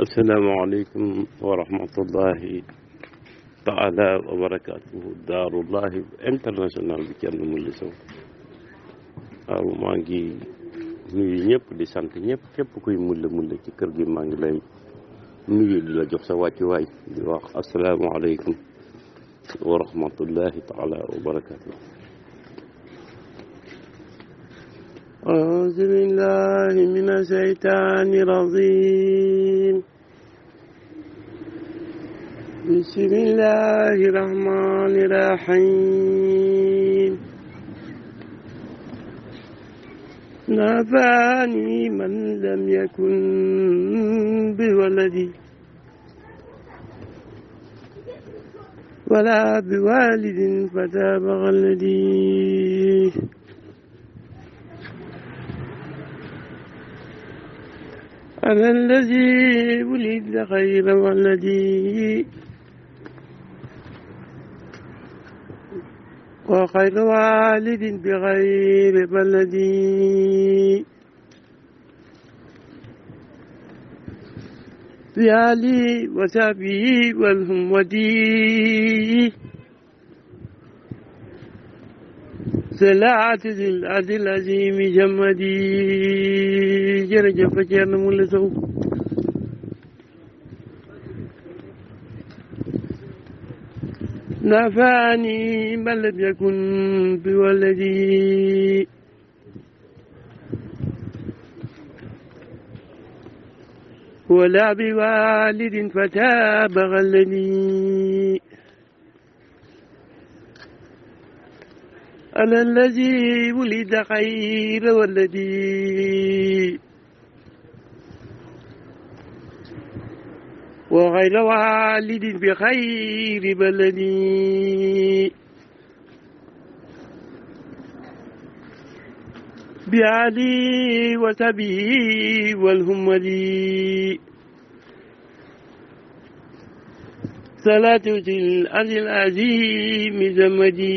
asalaamaaleykum wa rahmatullahi taala wa barakaatuhu daarullahi international bi kenn mu li sow waaw maa ngi nuyu ñëpp di sant ñëpp képp kuy mulle ci kër gi maa ngi lay nuyu di la jox sa wàccuwaay di wax asalaamaaleykum wa rahmatullahi taala wa barakaatuhu أعوذ بالله من الشيطان الرجيم بسم الله الرحمن الرحيم نفعني من لم يكن بولدي ولا بوالد فتابع الذي أنا الذي ولد خير والذي وخير والد بغير بلدي بآلي وصحبه والهمدي salaat sil adil azimi jamadi jërëjëf Thierno Moule Sow nafaani man lam yakun bi waladi wala bi walidin fataba ghalani أنا الذي ولد خير والذي وغير والد بخير بلدي بعلي وسبي والهمدي salaatu sil azil azimi zamadi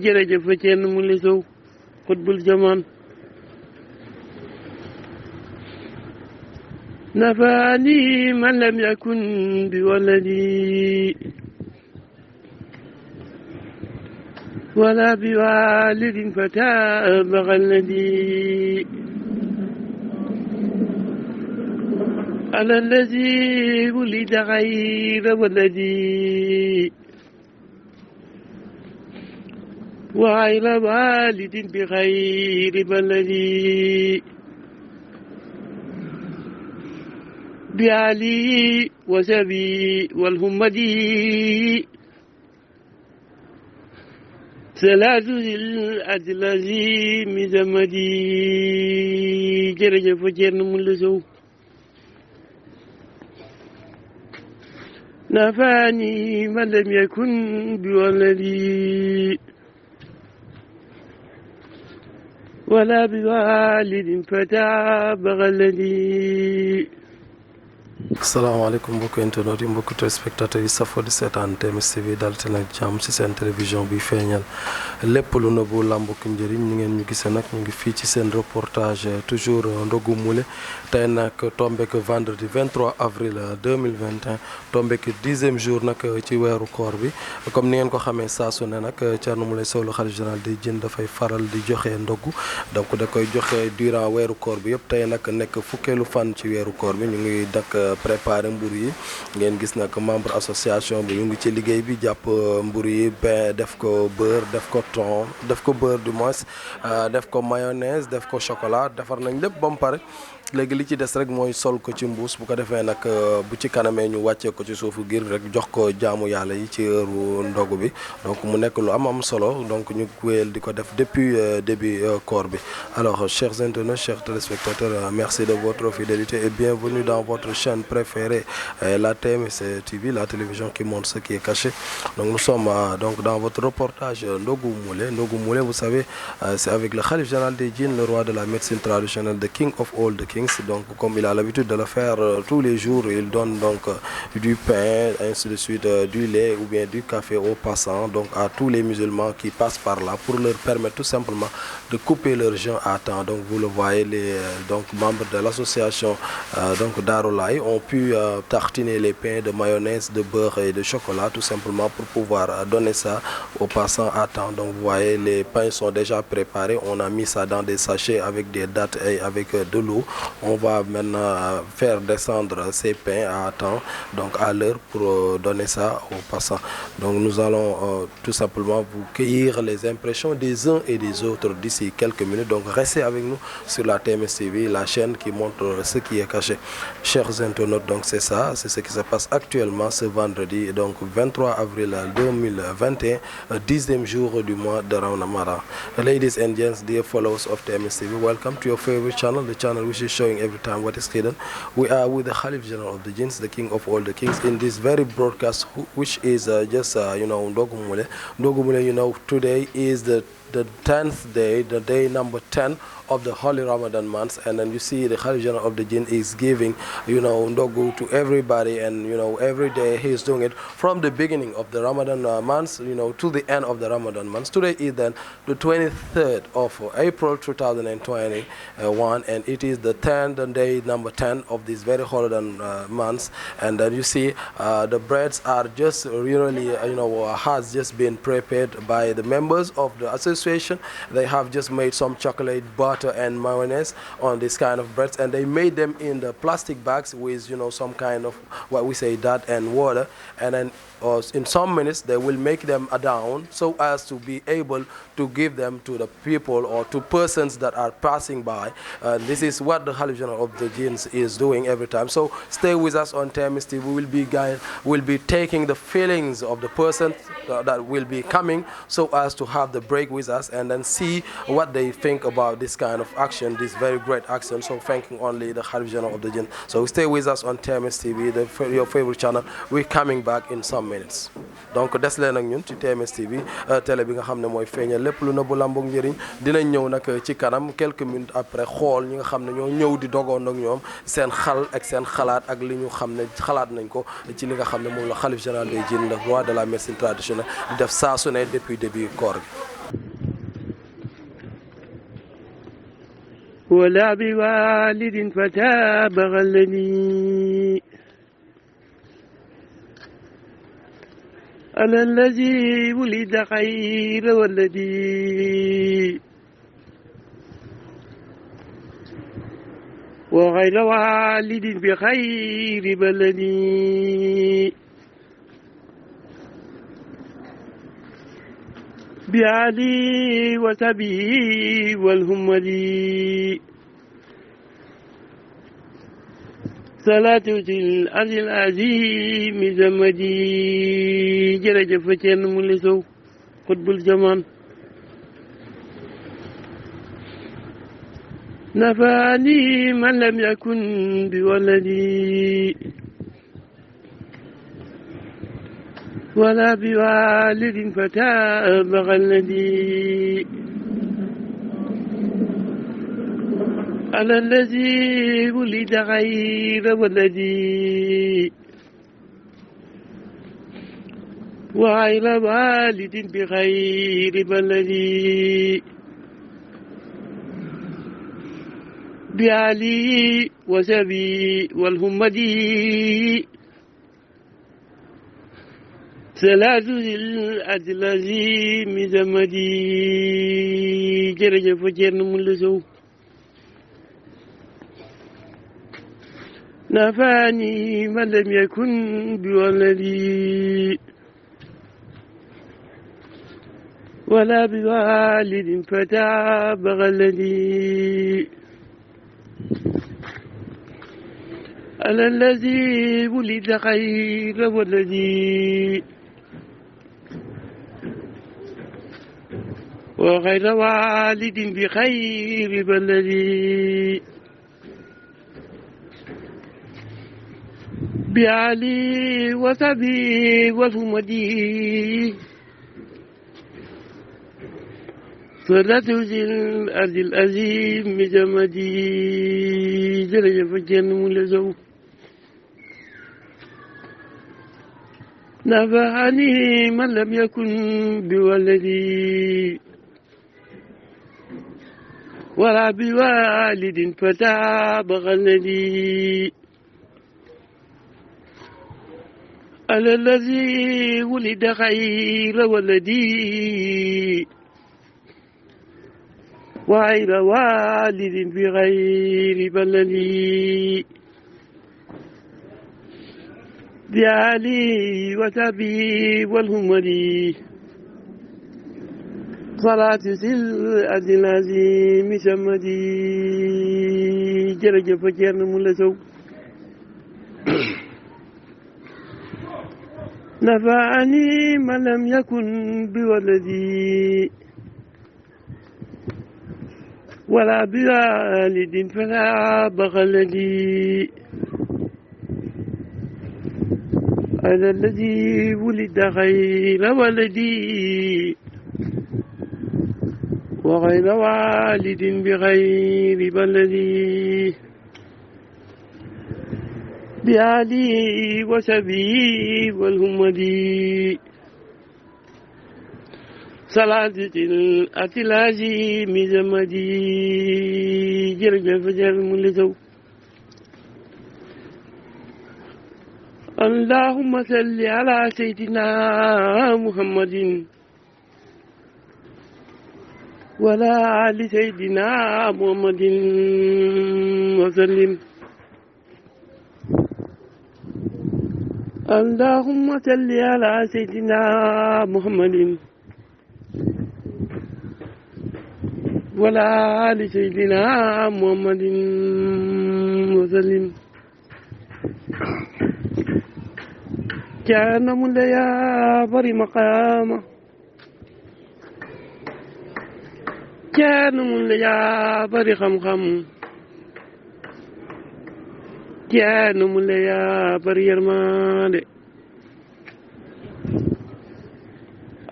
jërëjëf Thierno Moule Sow xutbul jamaan nafaani man lam yakun bi waladi wala bi walidin fataba ghaladi أنا الذي ولد غير ولدي وغير والد بغير بلدي بعلي وسبي والهمدي ثلاث الأدلزي مزمدي جرجف Thierno Moule Sow نفاني من لم يكن بولدي ولا بوالد فتاب غلدي asalaamaaleykum mbokki internet yi mbokki téléspectateurs yi safo di seetaan TMS TV dal te nag jàmm ci seen télévision bi feeñal lépp lu nëbbu làmb ki njëriñ ñu ngeen ñu gisee nag ñu ngi fii ci seen reportage toujours Ndogu Moule tey nag tombek vendredi 23 avril 2021 tombek 10e jour nag ci weeru koor bi comme ni ngeen ko xamee saa su ne nag Thierno Moule Sow le khalife général des Diène dafay faral di joxe ndogu donc da koy joxe durant weeru koor bi yëpp tey nag nekk fukkeelu fan ci weeru koor bi ñu ngi dak préparé mburu yi ngeen gis nag membre association bi ñu ngi ci liggéey bi jàpp mburu yi pain def ko beurre def ko thon def ko beurre du moins def ko mayonnaise def ko chocolat defar nañ lépp ba mu pare léegi li ci des rek mooy sol ko ci mbuus bu ko defee nag bu ci kanamee ñu wàccee ko ci suufu ngir rek jox ko jaamu yàlla yi ci heure ndogu bi donc mu nekk lu am solo donc ñu wéyal di ko def depuis début koor bi. Alors chers internautes, chers téléspectateurs, merci de votre fidélité et bienvenue dans votre chaîne préférée, la TMS TV, la télévision qui montre ce qui est caché. Donc nous sommes donc dans votre reportage Ndogu Moule. Ndogu Moule, vous savez, c'est avec le khalife général des Diène, le roi de la médecine traditionnelle, the king of all the king. Kings. Donc comme il a l'habitude de le faire tous les jours, il donne donc du pain, ainsi de suite, du lait ou bien du café aux passants, donc à tous les musulmans qui passent par là, pour leur permettre tout simplement de couper leur jeûne à temps. Donc vous le voyez, les donc membres de l'association donc Darulaye ont pu tartiner les pains de mayonnaise, de beurre et de chocolat, tout simplement pour pouvoir donner ça aux passants à temps. Donc vous voyez, les pains sont déjà préparés, on a mis ça dans des sachets avec des dattes et avec de l'eau. On va maintenant faire descendre ces pains à temps, donc à l'heure, pour donner ça aux passants. Donc nous allons tout simplement vous cueillir les impressions des uns et des autres d'ici quelques minutes. Donc restez avec nous sur la TMS TV, la chaîne qui montre ce qui est caché. Chers internautes, donc c'est ça, c'est ce qui se passe actuellement ce vendredi, donc 23 avril 2021, 10e jour du mois de Ramadan. Ladies and gents, dear followers of TMS TV, welcome to your favorite channel, the channel which is showing every time what is hidden. We are with the Khalif General of the Jinns, the king of all the kings, in this very broadcast, which is just Ndogumule. Ndogumule, today is the 10th day, the day number 10 of the holy Ramadan months, and then you see the Khalif General of the Jinn is giving ndogu to everybody, and every day he is doing it from the beginning of the Ramadan months to the end of the Ramadan months. Today is then the 23rd of April 2021, and it is the 10th day number 10 of this very holy months. And then you see the breads are just really has just been prepared by the members of the association. They have just made some chocolate, butter and mayonnaise on this kind of breads, and they made them in the plastic bags with some kind of what we say dirt and water, and then in some minutes they will make them down so as to be able to give them to the people or to persons that are passing by. This is what the Khalif General of the Jinns is doing every time. So stay with us on TMS TV. We will be taking the feelings of the person that will be coming so as to have the break with us and then see what they think about this kind of action, this very great action. So thanking only the Khalif General of the Jinn. So stay with us on TMS TV, your favorite channel. We're coming back in some minutes. Donc des leen ak ñun ci TMS TV télé bi nga xam ne mooy feeñal lépp lu nëbbu làmboog njëriñ. Dinañ ñëw nag ci kanam quelques minutes après xool ñi nga xam ne ñoo ñëw di dogoon ak ñoom seen xal ak seen xalaat ak li ñu xam ne xalaat nañ ko ci li nga xam ne moom la Khalif Général des Jinns, le roi de la médecine traditionnelle, di def saa su ne depuis début koor gi. ولا بوالد فتاب غلني أنا الذي ولد خير والذي وغير والد بخير بلدي بعلي وسبي والهمدي صلاة الأرض العظيم زمدي جرجف فتين ملسو قطب الزمان نفاني من لم يكن بولدي ولا بوالد فتاب غلدي على الذي ولد غير ولدي وغير والد بغير بلدي بعلي وسبي والهمدي ثلاث الأدلازي زمدي جرجف جرن ملسو نفاني من لم يكن بولدي ولا بوالد فتاب غلدي على الذي ولد خير والذي وغير والد بخير بلدي بعلي وسبي والهمدي صلاة الأرض العظيم جمدي جرجف جن ملزو نفعني من لم يكن بولدي ولا بوالد فتاب غلدي على الذي ولد خير ولدي وغير والد بغير بلدي بآلي وتبي والهمدي صلاة سلعة العظيم سمدي جرجف جرن ملسو نفعني من لم يكن بولدي ولا بوالد فلا بغلدي هذا الذي ولد غير ولدي وغير والد بغير بلدي بآلي وسبي والهمدي صلاة الأتلاجي مزمدي جرجف جر ملزو اللهم صل على سيدنا محمد ولا آل سيدنا محمد وسلم اللهم صل على سيدنا محمد ولا آل سيدنا محمد وسلم كان مليا بري مقامه كان مليا بري خم كان مليا بري يرمان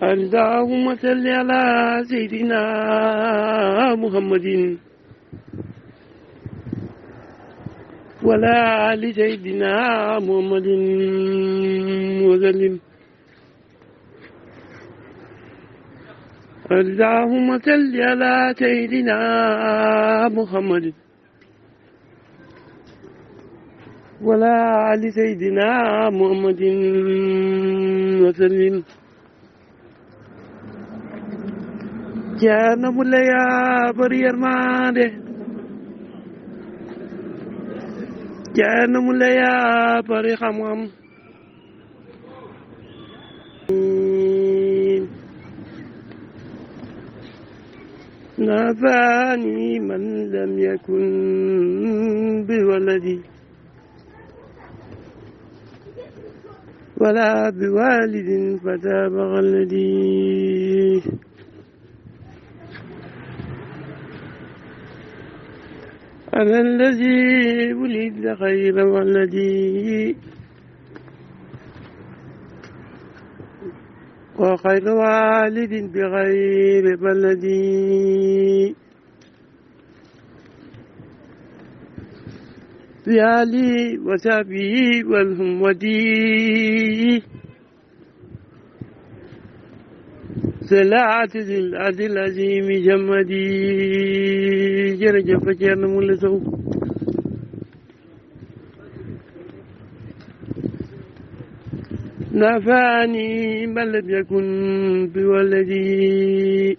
اللهم صل على سيدنا محمد ولا آل سيدنا محمد وسلم اللهم صل على سيدنا محمد ولا آل سيدنا محمد وسلم كان مليا بري يرمان كان مليا بري خم نفعني من لم يكن بولدي ولا بوالد فتاب غلدي أنا الذي ولد خير ولدي وخير والد بغير بلدي بآلي وسبي والهمدي صلاة الأرض العظيم جمدي جرجف جرن ملسو نفعني من لم يكن بولدي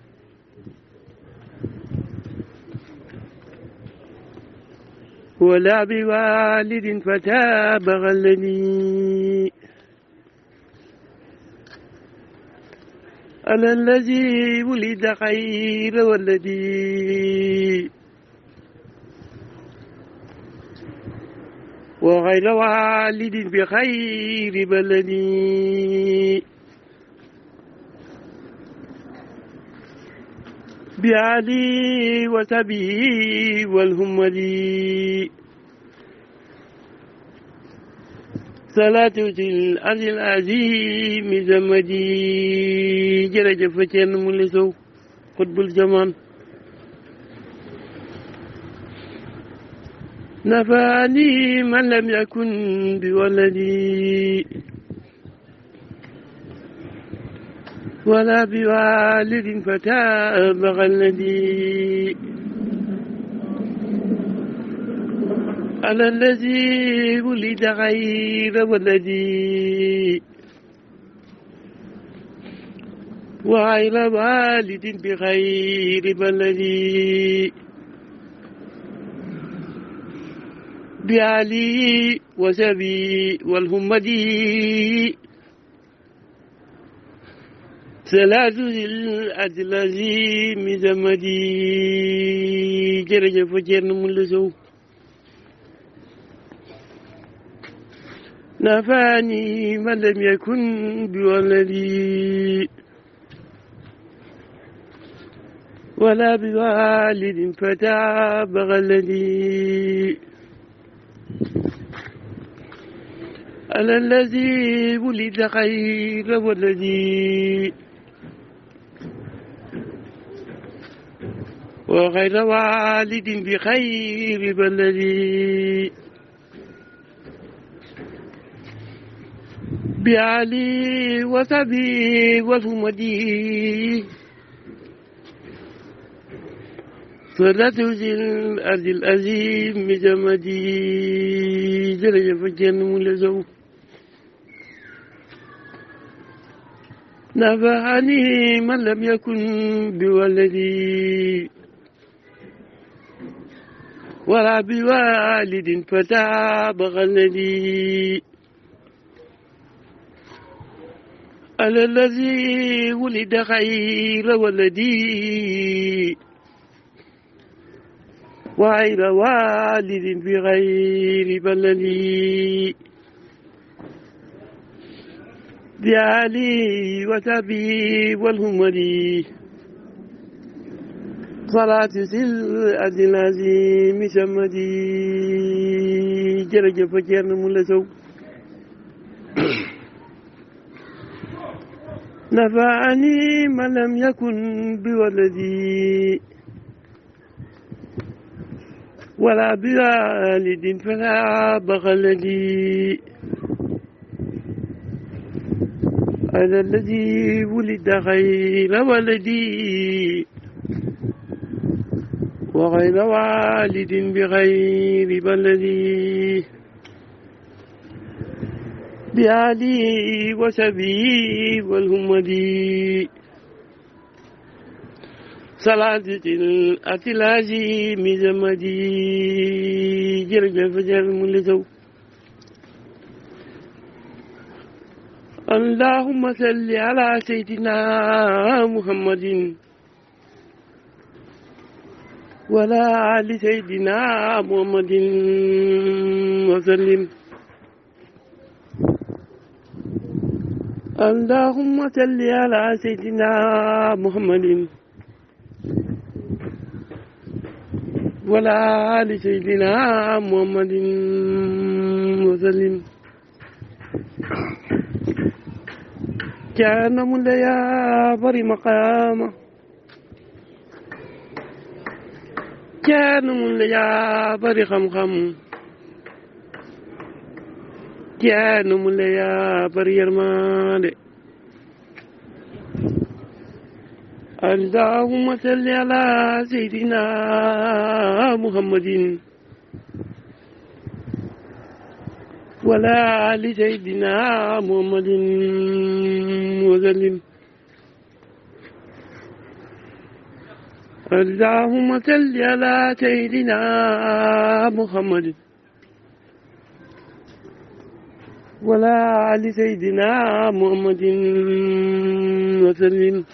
ولا بوالد فتاب غلني أنا الذي ولد خير ولدي وغير والد بخير بلدي بآلي وسبي والهمدي صلاة الأرض العظيم زمدي جرجف جن ملسو قطب الجمال نفعني من لم يكن بولدي ولا بوالد فتابغ الذي على الذي ولد غير ولدي وغير والد بغير بلدي بعلي وسبي والهمدي ثلاث الأدلزي زمدي جرجف جرن ملسو نفاني من لم يكن بولدي ولا بوالد فتابغ الذي على الذي ولد خير والذي وغير والد بخير بلدي بعلي وسبي والهمدي صلاة الأرض الأزيم جمدي جرجف جن ملزو نفعني من لم يكن بولدي ولا بوالد فتابغ الذي على الذي ولد خير ولدي وغير والد بغير بلدي بعلي وسبي والهمدي صلاة سلعة العظيم سمدي جرجف جرن ملسو نفعني من لم يكن بولدي ولا بوالد فلا بغلدي هذا الذي ولد غير ولدي وغير والد بغير بلدي بعلي وسبي والهمدي صلاة الأتلاجي مزمدي جرجف جر ملسو اللهم صل على سيدنا محمد ولا آل سيدنا محمد وسلم اللهم صل على سيدنا محمد ولا آل سيدنا محمد وسلم كان من يا بر مقامه كان من يا بر خم كان من يا بر يرمان اللهم صل على سيدنا محمد ولا آل سيدنا محمد وسلم اللهم صل على سيدنا محمد ولا آل سيدنا محمد وسلم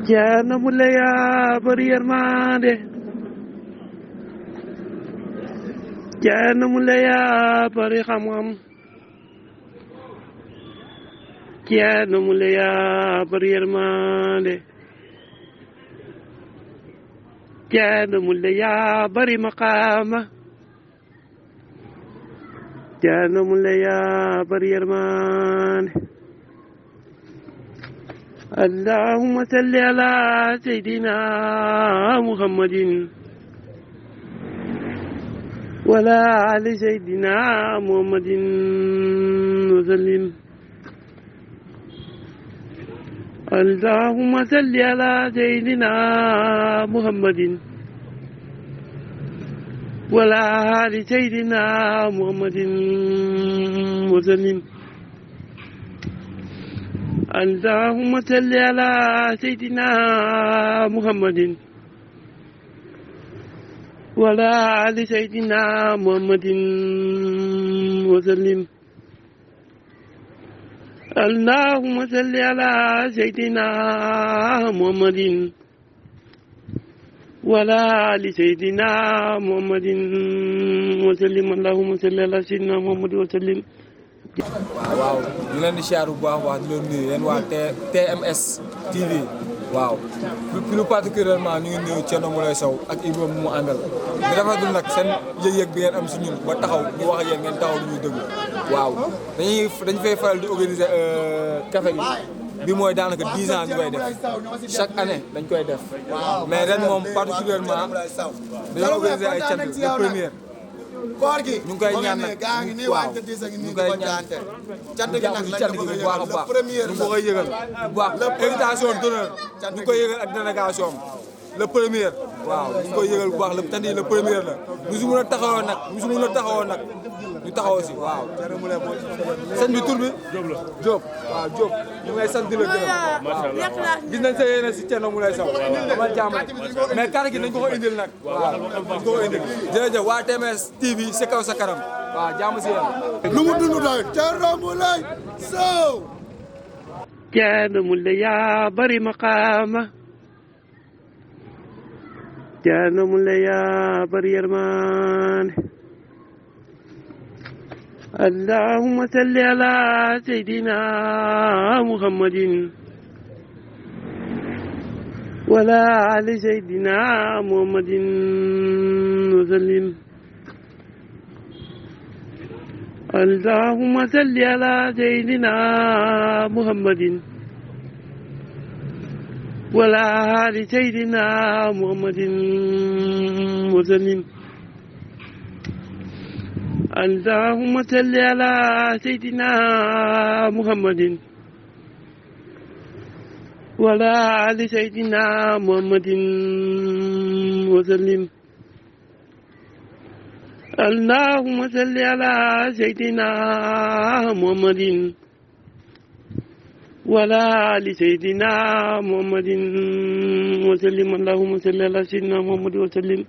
كان مليا برير ماده كان مليا بري خمم كان مليا برير ماده كان مليا بري مقامه كان مليا برير ماده اللهم صل على سيدنا محمد وعلى آل سيدنا محمد وسلم اللهم صل على سيدنا محمد وعلى آل سيدنا محمد وسلم اللهم صل على سيدنا محمد وعلى آل سيدنا محمد وسلم اللهم صل على سيدنا محمد وعلى آل سيدنا محمد وسلم اللهم صل على سيدنا محمد وسلم. waaw ñu leen di siyaar bu baax wax di leen nuyu yéen waa TMS TV waaw plus particulièrement ñu ngi nuyu Thierno Moulay Sow ak Ibrahima mu àndal di rafetlu nag seen yëg-yëg bi ngeen am si ñun ba taxaw ñu wax ak yéen ngeen taxaw lu ñuy déglu waaw dañ fay faral di organiser café bi mooy daanaka 10 ans ñu koy def chaque année dañ koy def mais ren moom particulièrement dañoo organiser ay cant le premier koor gi ñu ngi koy ñaan nag waaw ñu ngi koy ñaan cant gi nag cant gi bu baax a baax ñu ko koy yëgal bu baax invitation d'honneur ñu ngi koy yëgal ak délégation le premier waaw ñu ngi koy yëgal bu baax le cant yi le premier la musu mun a taxawoo nag ñu taxaw si waaw sëñ bi tur bi Diop waaw Diop ñu ngi lay sant di la gërëm gis nañ sa yéene si Thierno Moulay Sow dama jàmm mais kàr gi nañ ko indil nag waaw nañ ko indil jërëjëf waa TMS TV si kaw sa kanam waaw jàmm si yéen lu mu dund doy Thierno Moulay Sow Thierno Moulay yaa bari maqaama Thierno Moulay yaa bari yërmande اللهم صل على سيدنا محمد وعلى آل سيدنا محمد وسلم اللهم صل على سيدنا محمد وعلى آل سيدنا محمد وسلم اللهم صل على سيدنا محمد وعلى آل سيدنا محمد وسلم اللهم صل على سيدنا محمد وعلى آل سيدنا محمد وسلم اللهم صل على سيدنا محمد وسلم.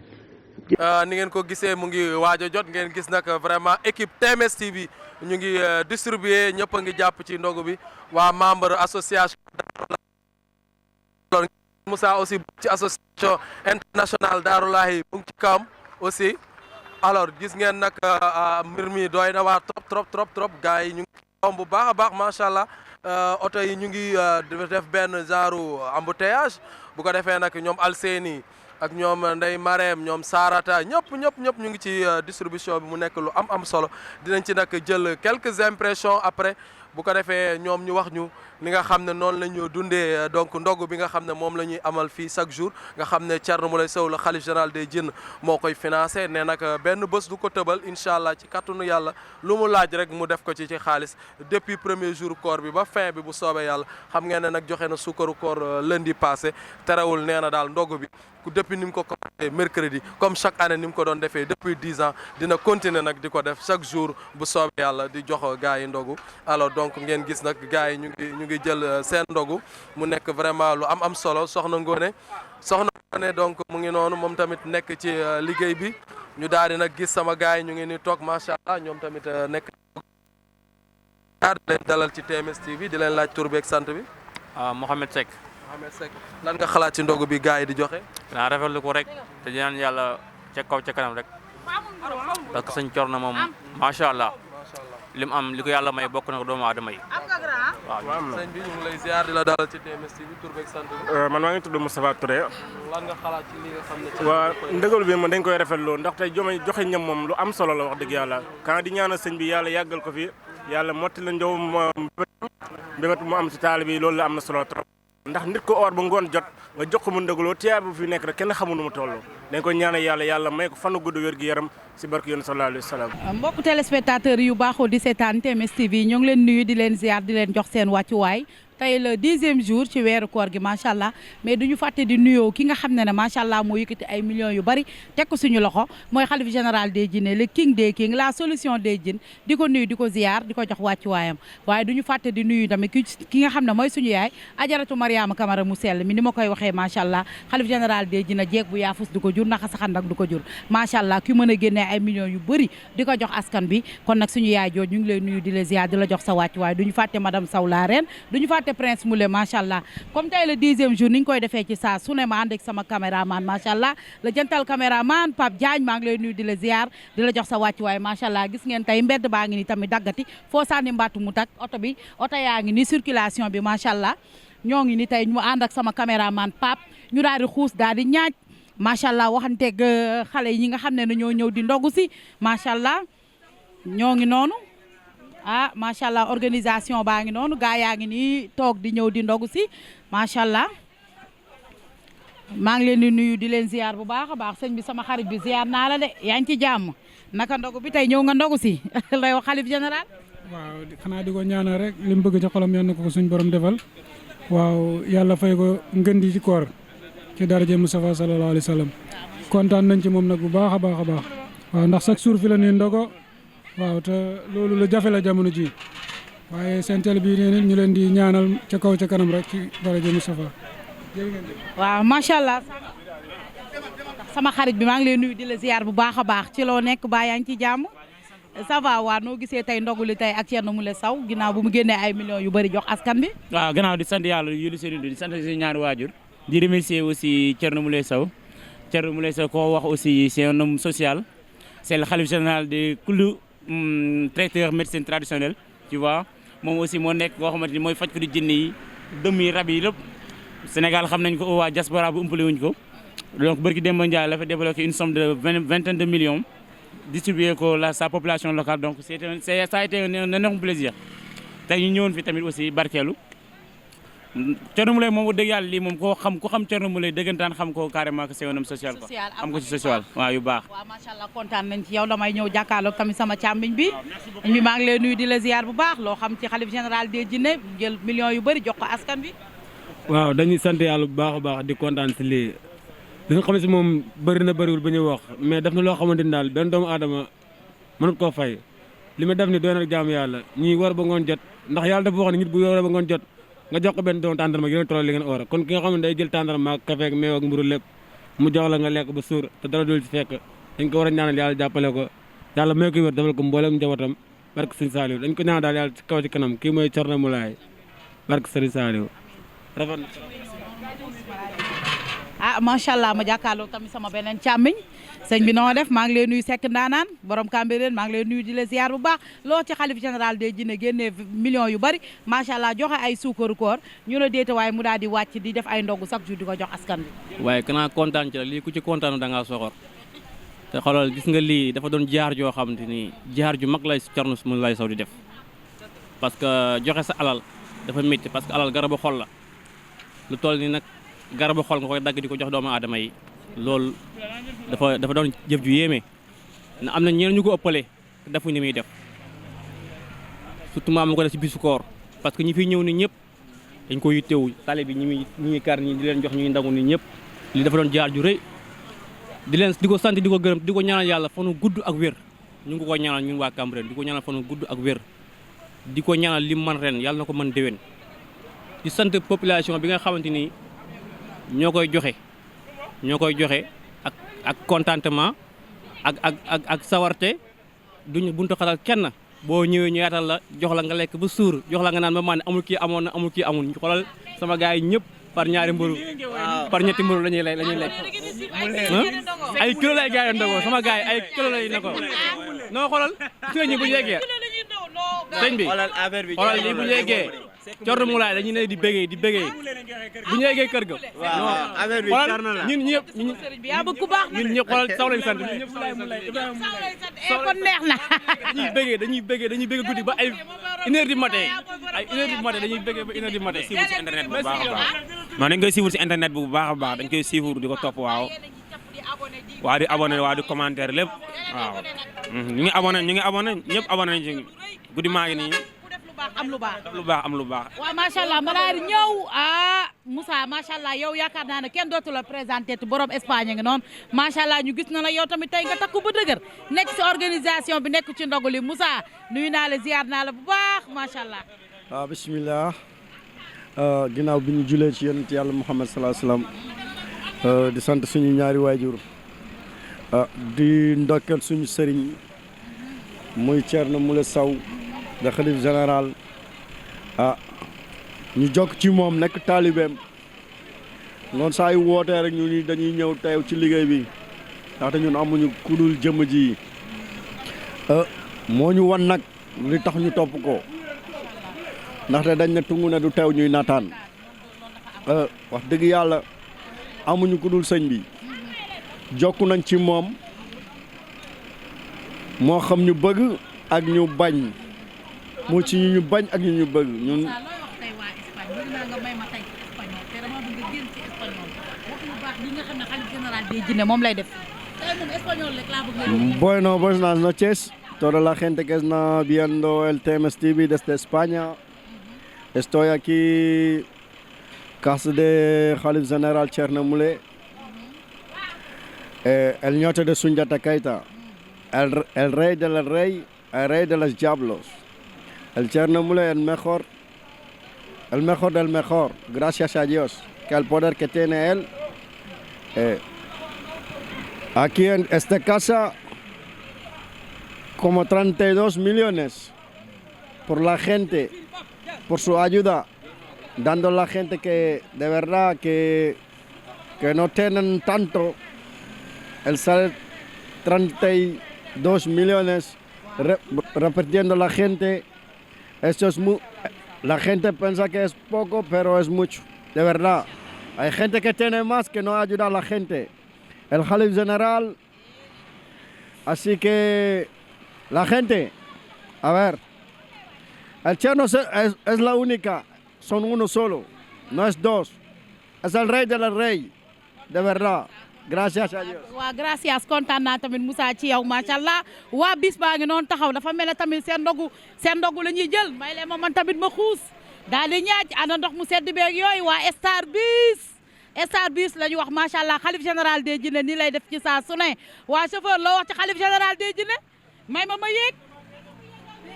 ni ngeen ko gisee mu ngi waaj a jot ngeen gis nag vraiment équipe TMS TV ñu ngi distribuer ñëpp a ngi jàpp ci ndogu bi waa membre association Moussa aussi ci association internationale Daarulahi mu ngi ci kam aussi alors gis ngeen nag mbir mi doy na waar trop gars yi ñu ngi am bu baax a baax macha allah oto yi ñu ngi def benn genre embouteillage bu ko defee nag ñoom Alseeni ak ñoom Ndeye Marème ñoom Sarata ñëpp ñu ngi ci distribution bi mu nekk lu am solo dinañ ci nag jël quelques impressions après bu ko defee ñoom ñu wax ñu ni nga xam ne noonu la ñu dundee donc ndogu bi nga xam ne moom la ñuy amal fii chaque jour nga xam ne Thierno Moulay Sow la xalif général des Djinns moo koy financé ne nag benn bés du ko tëbal incha allah ci kattanu yàlla lu mu laaj rek mu def ko ci xaalis depuis premier jour koor bi ba fin bi bu soobee yàlla xam ngeen ne nag joxe na sukkaru koor lundi passé terewul nee na daal ndogu bi depuis ni mu ko commencé mercredi comme chaque année ni mu ko doon defee depuis 10 ans dina continuer nag di ko def chaque jour bu soobee yàlla di jox gars yi ndogu alors donc ngeen gis nag gars yi ñu ngi jël seen ndogu mu nekk vraiment lu am solo soxna Ngone donc mu ngi noonu moom tamit nekk ci liggéey bi ñu daal di nag gis sama gars yi ñu ngi ni toog macha allah ñoom tamit nekk di leen dalal ci TMS TV di leen laaj tur beeg sant bi. Mohamed Seck. lan nga xalaat ci ndogu bi gars yi di joxe. naa rafetlu ko rek te di naan yàlla ca kaw ca kanam rek parce que sëñ Thierno moom macha allah li mu am li ko yàlla may bokk na ko doomu aadama yi waaw. sëñ bi ñu ngi lay ziar di la dalal ci TMS TV tur beeg sant bi. man maa ngi tudd Moustapha Touré. lan nga xalaat ci li nga xam ne. waa ndëgalu bi man dañ koy rafetlu ndax tey joxe ñam moom lu am solo la wax dëgg yàlla quand di ñaanal sëñ bi yàlla yàggal ko fi yàlla motti la njow mbébét mu am ci taal bi loolu la am na solo trop ndax nit ko or ba ngoon jot nga jox ko mu ndëgaloo tiyaa bu fi nekk rek kenn xamul nu mu toll dañ ko ñaanal yàlla may ko fanu gudd wér gi yaram si barke yoon sallallahu alayhi wa sallam. mbokk téléspectateurs yu baaxoo di seetaan TMS TV ñoo ngi leen nuyu di leen ziar di leen jox seen wàccuwaay tey le 10e jour ci weeru koor gi macha allah mais duñu fàtte di nuyoo ki nga xam ne macha allah moo yëkkati ay millions yu bari teg ko suñu loxo mooy xalif général des jinne le king des king la solution des jinn di ko nuyu di ko ziar di ko jox wàccuwaayam waaye duñu fàtte di nuyu tamit ki nga xam ne mooy suñu yaay ajaratu Mariama Camara mu sell mi ni ma koy waxee macha allah xalif général des jinne jeeg bu yaafus du ko jur naka saxan nag du ko jur macha allah ki mën a génnee ay millions yu bëri di ko jox askan bi kon nag suñu yaay jooju ñu ngi lay nuyu di la ziar di la jox sa wàccuwaay duñu fàtte madame Sow la reine duñu fàtte Prince Moulé macha allah comme tey le 10e jour ni ñu koy defee ci saa su ne ma ànd ak sama caméraman macha allah le jantal caméraman Pape Diagne maa ngi lay nuyu di la ziar di la jox sa wàccuwaay macha allah gis ngeen tey mbedd baa ngi ni tamit daggati foo sànni mbattu mu tak oto yaa ngi ni circulation bi macha allah ñoo ngi ni tey ñu ànd ak sama caméraman Pape ñu daal di xuus daal di ñaaj macha allah waxanteeg xale yi ñi nga xam ne ñoo ñëw di ndogu si macha allah ñoo ngi noonu macha allah organisation baa ngi noonu gaa yaa ngi nii toog di ñëw di ndogu si macha allah maa ngi leen di nuyu di leen ziar bu baax a baax sëñ bi sama xarit bi ziar naa la de yaa ngi ci jàmm naka ndogu bi tey ñëw nga ndogu si lay wax xalif général. waaw xanaa di ko ñaanal rek li mu bëgg ci xolam yal na ko suñ borom defal waaw yàlla fay ko ngën di ci koor ci daraja Mustafa sallallahu alayhi wa sallam kontaan nañ ci moom nag bu baax a baax a baax waaw ndax chaque jour fi la nii ndogo waaw te loolu lu jafe la jamono ji waaye seen télé bi nee ñu leen di ñaanal ca kaw ca kanam rek ci daraja Mustafa. waaw macha allah sama xarit bi maa ngi lay nuyu di la ziar bu baax a baax ci loo nekk baa yaa ngi ci jàmm ça va waa noo gisee tey ndogu li tey ak Thierno Moule Sow ginnaaw bu mu génnee ay millions yu bëri jox askan bi. waaw gannaaw di sant yàlla yulli seen di sant suñu ñaari waajur di remercier aussi Thierno Moule Sow koo wax aussi c'est un homme social c'est le khalife général de kullu traiteur médecine traditionnelle tu vois moom aussi moo nekk koo xamante ni mooy faj ko di jinne yi dëmm yi rab yi lépp Sénégal xam nañ ko waa diaspora bu umpale wuñ ko donc barki Demba Ndiaye la fa débloqué une somme de vingtaine de millions distribué ko sa population locale donc ça a été un énorme plaisir tey ñu ñëwoon fi tamit aussi barkeelu Thierno Moule moom dëgg yàlla lii moom ku xam Thierno Moule dëggantaan xam ko carrément que c'est un homme social quoi am ko ci social waaw yu baax waaw macha allah kontaan nañ ci yow damay ñëw jàkkaarloog tamit sama càmmiñ bi maa ngi lay nuyu di la ziar bu baax loo xam ci xalif général des jinne jël millions yu bëri jox ko askan bi waaw dañuy sant yàlla bu baax a baax di kontaan si lii li nga xam ne si moom bëri na bëriwul ba ñuy wax mais def na loo xamante ni daal benn doomu aadama mënut koo fay li ma def ni doy na jaamu yàlla ñuy war ba ngoon jot ndax yàlla dafa wax ne nit bu war ba ngoon jot nga jox ko benn doomu tàndarma yéen a tolloo li ngeen oor kon ki nga xam ne day jël tàndarma ak café ak meew ak mburu lépp mu jox la nga lekk ba suur te dara dul ci fekk dañ ko war a ñaanal yàlla jàppale ko yàlla may ko wér defal ko mboolem njabootam barke Sëriñ Saliou dañ ko ñaanal daal yàlla ci kaw ci kanam kii mooy Thierno Moule barke Sëriñ Saliou rafet na macha allah ma jàkkaarloog tamit sama beneen càmmiñ sëñ bi noo def maa ngi lay nuyu Seck Ndaanaan borom Cambérène maa ngi lay nuyu di la ziar bu baax loo ci xalif général des jinne génnee millions yu bari macha allah joxe ay suukaru koor ñu la déete waaye mu daal di wàcc di def ay ndogu chaque jour di ko jox askan bi waaye kanaa kontaan ci la lii ku ci kontaanu da ngaa soxor te xoolal gis nga lii dafa doon jaar joo xamante ni jaar ju mag lay Thierno Moule Sow di def parce que joxe sa alal dafa métti parce que alal garabu xol la lu toll ni nag garabu xol nga koy dagg di ko jox doomu aadama yi loolu dafa doon jëf ju yéeme na am na ñeneen ñu ko ëppale defu ni muy def surtout maam mu ko def ci bisu koor parce que ñi fiy ñëw ni ñëpp dañ ko yittewu tale bi ñi kar ñi di leen jox ñuy ndangu ni ñëpp li dafa doon jaar ju rëy di ko sant di ko gërëm di ko ñaanal yàlla fanu gudd ak wér ñu ngi ko ñaanal ñun waa Cambérène di ko ñaanal fanu gudd ak wér di ko ñaanal li man ren yàlla na ko mën déwén di sant population bi nga xamante ni ñoo koy joxe ak contentement ak sawarte duñu buntu xatal kenn boo ñëwee ñu yaatal la jox la nga lekk ba suur jox la nga naan ba maa ne amul kii amoon na amul kii amul ñu xoolal sama gars yi ñëpp par ñaari mburu par ñetti mburu lañuy lekk ay kilo lay gars yi ndogoo sama gars yi ay kilo lay na ko noo xoolal gis nga ñi bu ñu yeggee sëñ bi xoolal lii bu ñu yeggee Thierno Moule dañuy ne di bégee bu ñu yeggee kër ga. waaw affaire bi jar na la ñun ñëpp ñun ñëpp xoolal saw lañ sant ñun ñëpp kon neex na. dañuy bégee guddi ba ay 1h du matin dañuy bégee ba 1h du matin. ci internet bu baax a baax man dañ koy suivre si internet bi bu baax a baax dañ koy suivre di ko topp waaw di abonné waaw di commentaire lépp waaw ñu ngi abonné ñëpp abonné nañ ci guddi maa ngi nii am lu baax am lu baax waaw macha allah ma daal di ñëw Moussa macha allah yow yaakaar naa ne kenn dootu la présenté te borom Espagne nga noonu macha allah ñu gis na la yow tamit tey nga takku ba dëgër nekk si organisation bi nekk ci ndogu li Moussa nuyu naa la ziar naa la bu baax macha allah. waaw bisimilah ginnaaw bi ñu julee ci yonent yàlla Muhammad salaa salaam di sant suñu ñaari waajur di ndokkeel suñu sëriñ muy Thierno Moule Sow de xalif général ñu jokk ci moom nekk taalibeem ngoon saa yu wootee rek ñu ni dañuy ñëw teew ci liggéey bi ndaxte ñun amuñu kudul jëmm ji moo ñu wan nag li tax ñu topp ko ndaxte dañ ne tungu ne du teew ñuy nataan wax dëgg yàlla amuñu kudul sëñ bi jokku nañ ci moom moo xam ñu bëgg ak ñu bañ moo ci ñu bañ ak ñu bëgg ñun Bueno, buenas noches. Toda la gente que está viendo el TMS TV desde España. Estoy aquí, casa de Khalif General Thierno Moule, el nieto de Soundiata Keita, el rey del rey, el rey de los diablos. El Thierno Moule el mejor del mejor, gracias a Dios, que el poder que tiene él. Aquí en esta casa, como 32 millones por la gente, por su ayuda, dando a la gente que de verdad que no tienen tanto, el sale 32 millones repartiendo a la gente. Esto es la gente piensa que es poco, pero es mucho, de verdad. Hay gente que tiene más que no ayuda a la gente. El Khalif General, así que la gente, a ver, el Thierno es la única, son uno solo, no es dos, es el rey del rey, de verdad. Gracias a Dios. waaw gracias kontaan naa tamit Moussa ci yow macha allah waa bis baa ngi noonu taxaw dafa mel ne tamit seen ndogu la ñuy jël may leen ma man tamit ma xuus daal di ñaaj ana ndox mu sedd beeg yooyu waa Star Bis la ñu wax macha allah xalif général des jinne nii lay def ci saa su ne waa chauffeur loo wax ci xalif général des jinne may ma yéeg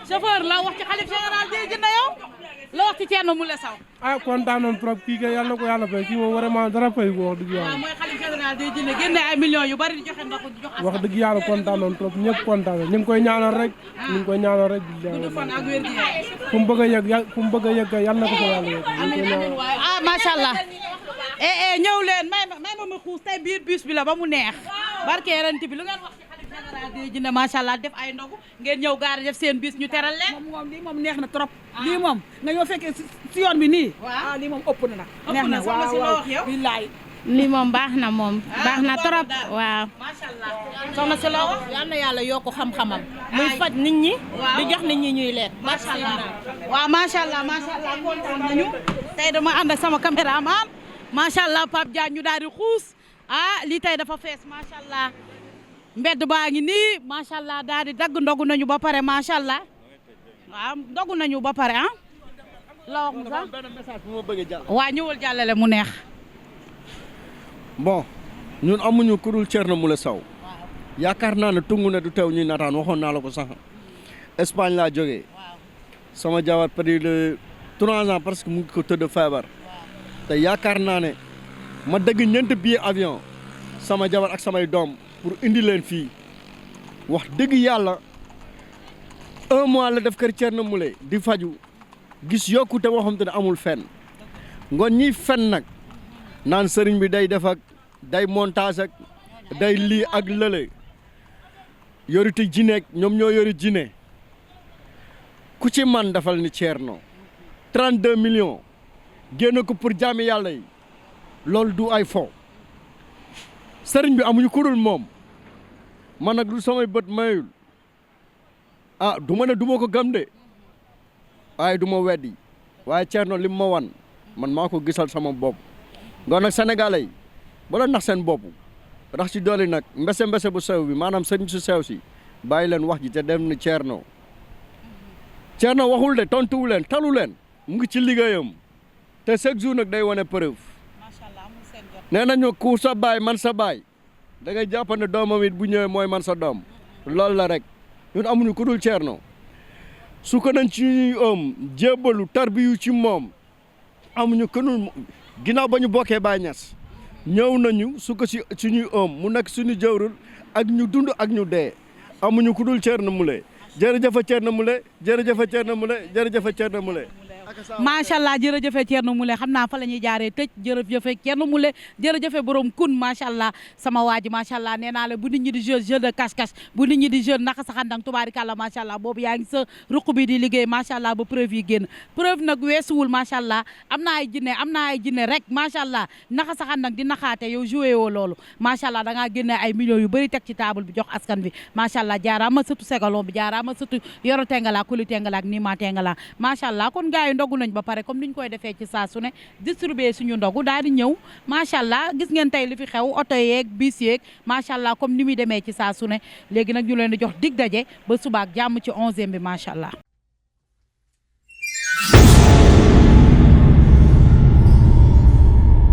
chauffeur la wax ci xalif général des jinne yow la wax ci Thierno Moule Sow. kontaan nañ trop kii kay yàlla na ko yàlla fay kii moom vraiment dara fay ko wax dëgg yàlla. waaw mooy xalif général des jinne génne ay millions yu bari di joxe ndox wax dëgg yàlla kontaan nañ trop ñëpp kontaan nañ ñu ngi koy ñaanal rek. ñu ngi koy ñaanal rek. gudd fan ak wér gi fu mu bëgg a yegg yàlla na ko fa yàlla yegg. amiin waay macha allah. ñëw leen may ma xuus tey biir bus bi la ba mu neex barke rent bi lu ngeen wax ci xalif général des jinne macha allah def ay ndogu ngeen ñëw gaar def seen bis ñu teral leen. lii moom neex na trop. lii moom nga ñoo fekkee si yoon bi nii. waaw lii moom ëpp na nag. neex na waaw billaay. lii moom baax na moom baax na trop waaw. macha allah soxna si loo wax. yal na yàlla yokk xam-xamam. muy faj nit ñi. di jox nit ñi ñuy lekk. macha allah waaw macha allah kontaan nañu. tey dama ànd ak sama caméraman macha allah Pape Diagne ñu daal di xuus lii tey dafa fees macha allah mbedd baa ngi nii macha allah daal di dagg ndogu nañu ba pare macha allah waaw ndogu nañu ba pare la wax mu sax waa ñëwal jàllale mu neex. bon ñun amuñu ku dul Thierno Moule Sow yaakaar naa ne tungu ne du teew ñuy nataan waxoon naa la ko sax Espagne laa jógee sama jabar près de 3 ans parce que mu ngi ko tëdd feebar. te yaakaar naa ne ma dëgg ñeenti billet avion sama jabar ak samay doom pour indi leen fii wax dëgg yàlla 1 mois la def kër Thierno Moule di faju gis yokkute boo xam te ne amul fenn ngoon ñiy fen nag naan sëriñ bi day def ak day montage ak day lii ak lële yoriti jineek ñoom ñoo yori jine ku ci man defal ni Thierno 32 millions génn ko pour jaami yàlla yi loolu du ay fo sëriñ bi amuñu ku dul moom man nag lu samay bët mayul du ma ne du ma ko gëm de waaye du ma weddi waaye Thierno lim ma wan man maa ko gisal sama bopp ngoon nag sénégalais yi ba la nax seen bopp rax ci dooli nag mbese bu sew bi maanaam sëriñ su sew si bàyyi leen wax ji te dem ni Thierno waxul de tontuwu leen talu leen mu ngi ci liggéeyam te chaque jour nag day wane preuve nee nañu ku sa baay man sa baay da ngay jàpp ne doomam it bu ñëwee mooy man sa doom loolu la rek ñun amuñu ku dul Thierno su ko nañ ci jébbalu tarbiyu ci moom amuñu kenn ginnaaw ba ñu bokkee Baay Ñas ñëw nañu su ko si suñuy mu nekk suñu jëwrul ak ñu dund ak ñu dee amuñu ku dul Thierno Moule jërëjëf Thierno Moule jërëjëf Thierno Moule jërëjëf Thierno Moule macha allah jërëjëfe Thierno Moule xam naa fa la ñuy jaaree tëj jërëjëfe Thierno Moule jërëjëfe borom kun macha allah sama waa ji macha allah nee naa la bu nit ñi di jeu de cache-cache bu nit ñi di jeu naka saxandang tubaarikàlla macha allah boobu yaa ngi sa ruq bi di liggéey macha allah ba preuve yi génn preuve nag weesuwul macha allah am na ay jinne rek macha allah naka saxandang di naxaate yow joué woo loolu macha allah da ngaa génne ay millions yu bëri teg ci table bi jox askan bi macha allah jaaraama sëtu segalon bi jaaraama sëtu yoro tengala kuli tengala ak nii ma tengala macha allah kon gars yi ndogu nañ ba pare comme niñ koy defee ci saa su ne distribuer suñu ndogu daal di ñëw macha allah gis ngeen tey li fi xew oto yeeg bis yeeg macha allah comme ni muy demee ci saa su ne léegi nag ñu leen di jox dig daje ba suba ak jàmm ci 11e bi macha allah.